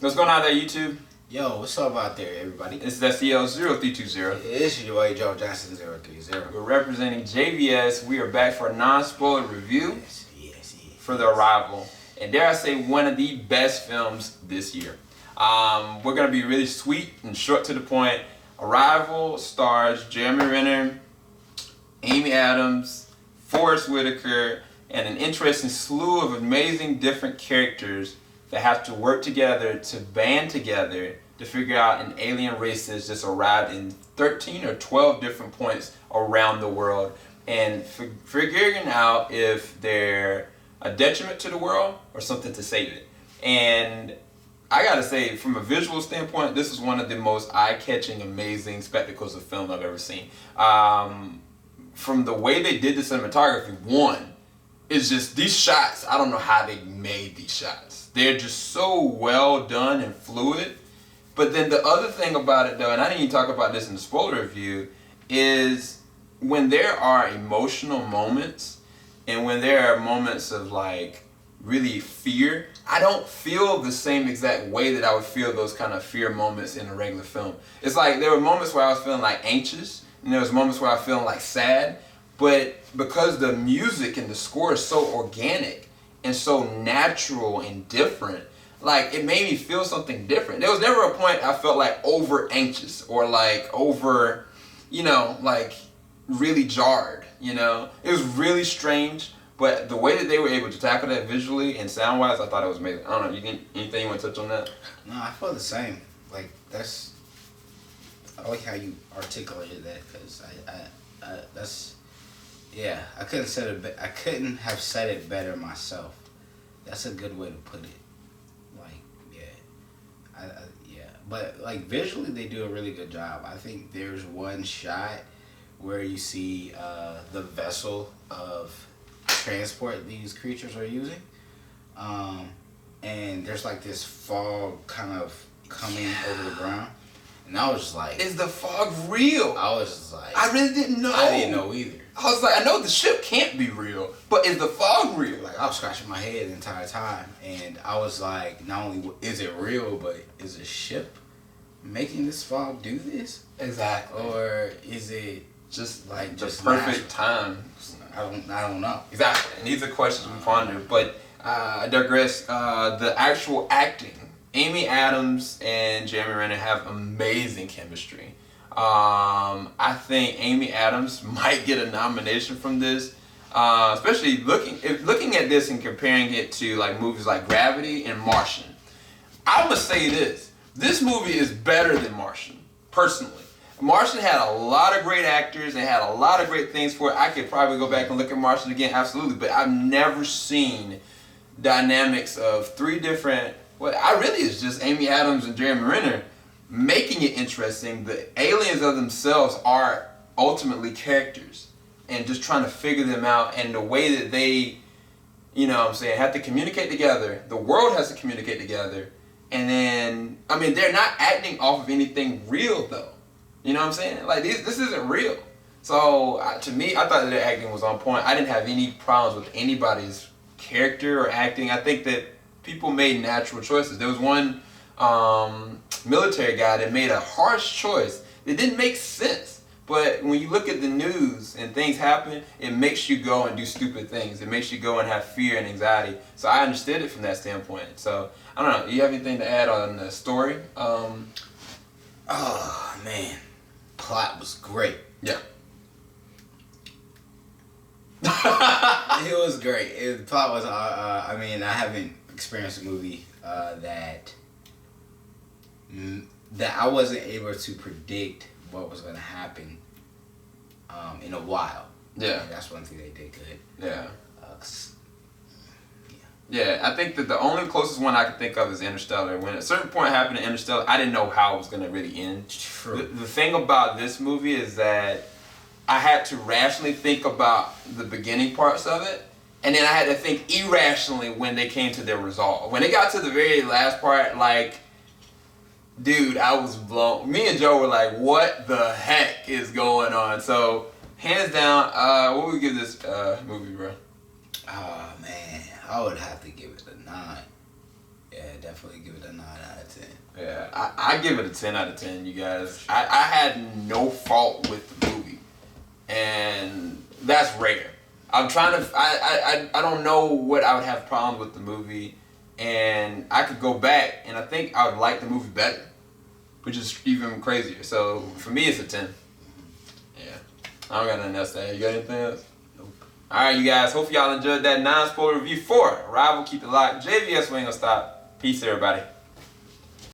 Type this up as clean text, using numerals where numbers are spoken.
What's going on there, YouTube? Yo, what's up out there, everybody? This is SEL0320. It's your boy Joe Johnson 030. We're representing JVS. We are back for a non-spoiler review Yes. for The Arrival. And dare I say, one of the best films this year. We're going to be really sweet and short to the point. Arrival stars Jeremy Renner, Amy Adams, Forrest Whitaker, and an interesting slew of amazing different characters that have to work together to band together to figure out an alien race that's just arrived in 13 or 12 different points around the world and figuring out if they're a detriment to the world or something to save it. And I gotta say, from a visual standpoint, this is one of the most eye-catching, amazing spectacles of film I've ever seen. From the way they did the cinematography, one, is just these shots, I don't know how they made these shots. They're just so well done and fluid. But then the other thing about it though, and I didn't even talk about this in the spoiler review, is when there are emotional moments and when there are moments of like really fear, I don't feel the same exact way that I would feel those kind of fear moments in a regular film. It's like there were moments where I was feeling like anxious and there was moments where I was feeling like sad, but because the music and the score is so organic and so natural and different, like it made me feel something different. There was never a point I felt like over anxious or like over, like really jarred, It was really strange, but the way that they were able to tackle that visually and sound-wise, I thought it was amazing. I don't know, anything you want to touch on that? No, I feel the same. Like, I like how you articulated that, because I couldn't have said it better myself. That's a good way to put it. But like visually, they do a really good job. I think there's one shot where you see the vessel of transport these creatures are using, and there's like this fog kind of coming over the ground, and I was just like, "Is the fog real?" I was just like, I really didn't know. I didn't know either. I was like, I know the ship can't be real, but is the fog real? Like I was scratching my head the entire time, and I was like, not only is it real, but is a ship making this fog do this? Exactly. Or is it just just perfect natural? time? I don't know. Exactly. And these are questions we ponder. But I digress. The actual acting. Amy Adams and Jeremy Renner have amazing chemistry. I think Amy Adams might get a nomination from this, especially looking at this and comparing it to like movies like Gravity and Martian. I must say this movie is better than Martian, personally. Martian had a lot of great actors and had a lot of great things for it. I could probably go back and look at Martian again, absolutely, but I've never seen dynamics of three different, it's just Amy Adams and Jeremy Renner making it interesting. The aliens of themselves are ultimately characters and just trying to figure them out, and the way that they, have to communicate together. The world has to communicate together. And then, they're not acting off of anything real though. You know what I'm saying? Like this isn't real. So to me, I thought that their acting was on point. I didn't have any problems with anybody's character or acting. I think that people made natural choices. There was one military guy that made a harsh choice that didn't make sense. But when you look at the news and things happen, it makes you go and do stupid things. It makes you go and have fear and anxiety. So I understood it from that standpoint. So I don't know. Do you have anything to add on the story? Oh man, plot was great. Yeah. It was great. The plot was. I haven't experienced a movie that I wasn't able to predict what was going to happen in a while. Yeah. And that's one thing they did good. Yeah. Yeah, I think that the only closest one I can think of is Interstellar. When a certain point happened in Interstellar, I didn't know how it was going to really end. True. The thing about this movie is that I had to rationally think about the beginning parts of it, and then I had to think irrationally when they came to their resolve. When they got to the very last part, like, dude, I was blown. Me and Joe were like, what the heck is going on? So, hands down, what would we give this movie, bro? Oh, man. I would have to give it a 9. Yeah, definitely give it a 9 out of 10. Yeah, I give it a 10 out of 10, you guys. I had no fault with the movie. And that's rare. I'm trying to, I don't know what I would have problems with the movie. And I could go back and I think I would like the movie better, which is even crazier. So for me, it's a 10. Yeah. I don't got nothing else to add. You got anything else? Nope. Alright, you guys. Hope y'all enjoyed that non-spoiler review for Arrival. Keep it locked. JVS, we ain't gonna stop. Peace, everybody.